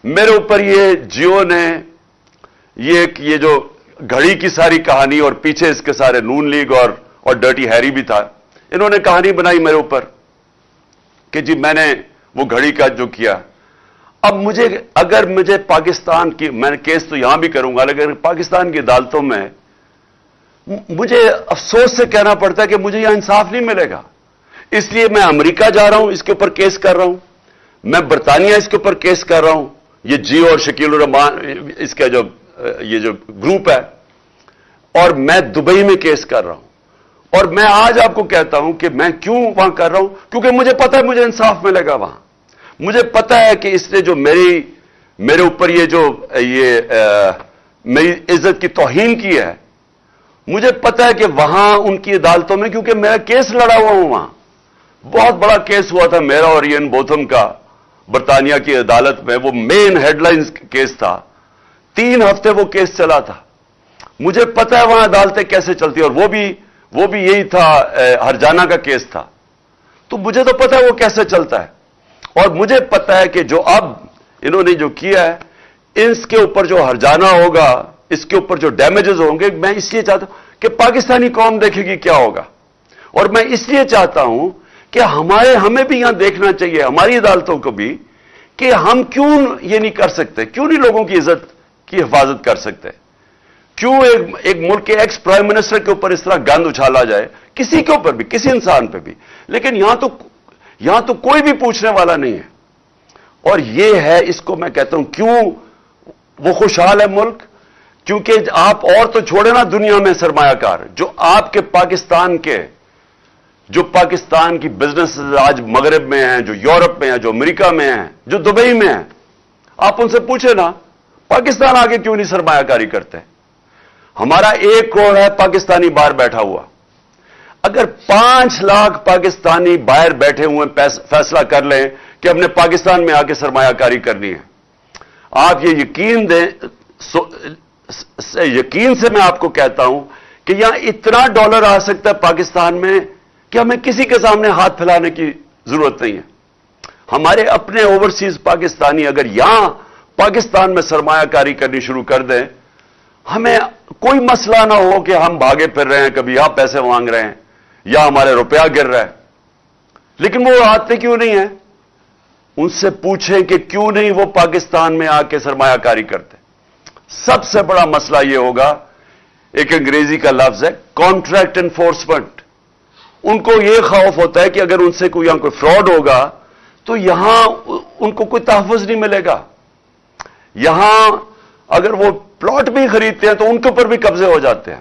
میرے اوپر یہ جیو نے یہ جو گھڑی کی ساری کہانی اور پیچھے اس کے سارے نون لیگ اور ڈرٹی ہیری بھی تھا، انہوں نے کہانی بنائی میرے اوپر کہ جی میں نے وہ گھڑی کا جو کیا. اب اگر مجھے پاکستان کی، میں کیس تو یہاں بھی کروں گا، لیکن پاکستان کی عدالتوں میں مجھے افسوس سے کہنا پڑتا ہے کہ مجھے یہاں انصاف نہیں ملے گا. اس لیے میں امریکہ جا رہا ہوں، اس کے اوپر کیس کر رہا ہوں، میں برطانیہ اس کے اوپر کیس کر رہا ہوں، یہ جیو اور شکیل الرحمان اس کا یہ جو گروپ ہے، اور میں دبئی میں کیس کر رہا ہوں. اور میں آج آپ کو کہتا ہوں کہ میں کیوں وہاں کر رہا ہوں، کیونکہ مجھے پتا ہے مجھے انصاف ملے گا وہاں. مجھے پتا ہے کہ اس نے جو میرے اوپر میری عزت کی توہین کی ہے، مجھے پتا ہے کہ وہاں ان کی عدالتوں میں، کیونکہ میرا کیس لڑا ہوا ہوں وہاں، بہت بڑا کیس ہوا تھا میرا اور ایئن بوتھم کا برطانیہ کی عدالت میں. وہ مین ہیڈ لائنز کیس تھا، 3 ہفتے وہ کیس چلا تھا. مجھے پتا ہے وہاں عدالتیں کیسے چلتی، اور وہ بھی یہی تھا، ہرجانہ کا کیس تھا. تو مجھے تو پتا ہے وہ کیسے چلتا ہے، اور مجھے پتا ہے کہ جو اب انہوں نے جو کیا ہے، اس کے اوپر جو ہرجانہ ہوگا، اس کے اوپر جو ڈیمیجز ہوں گے، میں اس لیے چاہتا ہوں کہ پاکستانی قوم دیکھے گی کیا ہوگا. اور میں اس لیے چاہتا ہوں کہ ہمیں بھی یہاں دیکھنا چاہیے، ہماری عدالتوں کو بھی، کہ ہم کیوں یہ نہیں کر سکتے، کیوں نہیں لوگوں کی عزت کی حفاظت کر سکتے. کیوں ایک ملک کے ایکس پرائم منسٹر کے اوپر اس طرح گند اچھالا جائے، کسی کے اوپر بھی، کسی انسان پہ بھی. لیکن یہاں تو کوئی بھی پوچھنے والا نہیں ہے. اور یہ ہے، اس کو میں کہتا ہوں کیوں وہ خوشحال ہے ملک، کیونکہ آپ اور تو چھوڑے نا دنیا میں سرمایہ کار، جو آپ کے جو پاکستان کی بزنس آج مغرب میں ہیں، جو یورپ میں ہیں، جو امریکہ میں ہیں، جو دبئی میں ہیں، آپ ان سے پوچھیں نا پاکستان آگے کیوں نہیں سرمایہ کاری کرتے. ہمارا 1 کروڑ ہے پاکستانی باہر بیٹھا ہوا. اگر 5 لاکھ پاکستانی باہر بیٹھے ہوئے فیصلہ کر لیں کہ ہم نے پاکستان میں آ کے سرمایہ کاری کرنی ہے، آپ یہ یقین سے میں آپ کو کہتا ہوں کہ یہاں اتنا ڈالر آ سکتا ہے پاکستان میں کہ ہمیں کسی کے سامنے ہاتھ پھیلانے کی ضرورت نہیں ہے. ہمارے اپنے اوورسیز پاکستانی اگر یہاں پاکستان میں سرمایہ کاری کرنی شروع کر دیں، ہمیں کوئی مسئلہ نہ ہو کہ ہم بھاگے پھر رہے ہیں، کبھی یہاں پیسے مانگ رہے ہیں یا ہمارے روپیہ گر رہا ہے. لیکن وہ آتے کیوں نہیں ہیں؟ ان سے پوچھیں کہ کیوں نہیں وہ پاکستان میں آ کے سرمایہ کاری کرتے. سب سے بڑا مسئلہ یہ ہوگا، ایک انگریزی کا لفظ ہے کانٹریکٹ انفورسمنٹ. ان کو یہ خوف ہوتا ہے کہ اگر ان سے یہاں کوئی فراڈ ہوگا تو یہاں ان کو کوئی تحفظ نہیں ملے گا. یہاں اگر وہ پلاٹ بھی خریدتے ہیں تو ان کے اوپر بھی قبضے ہو جاتے ہیں.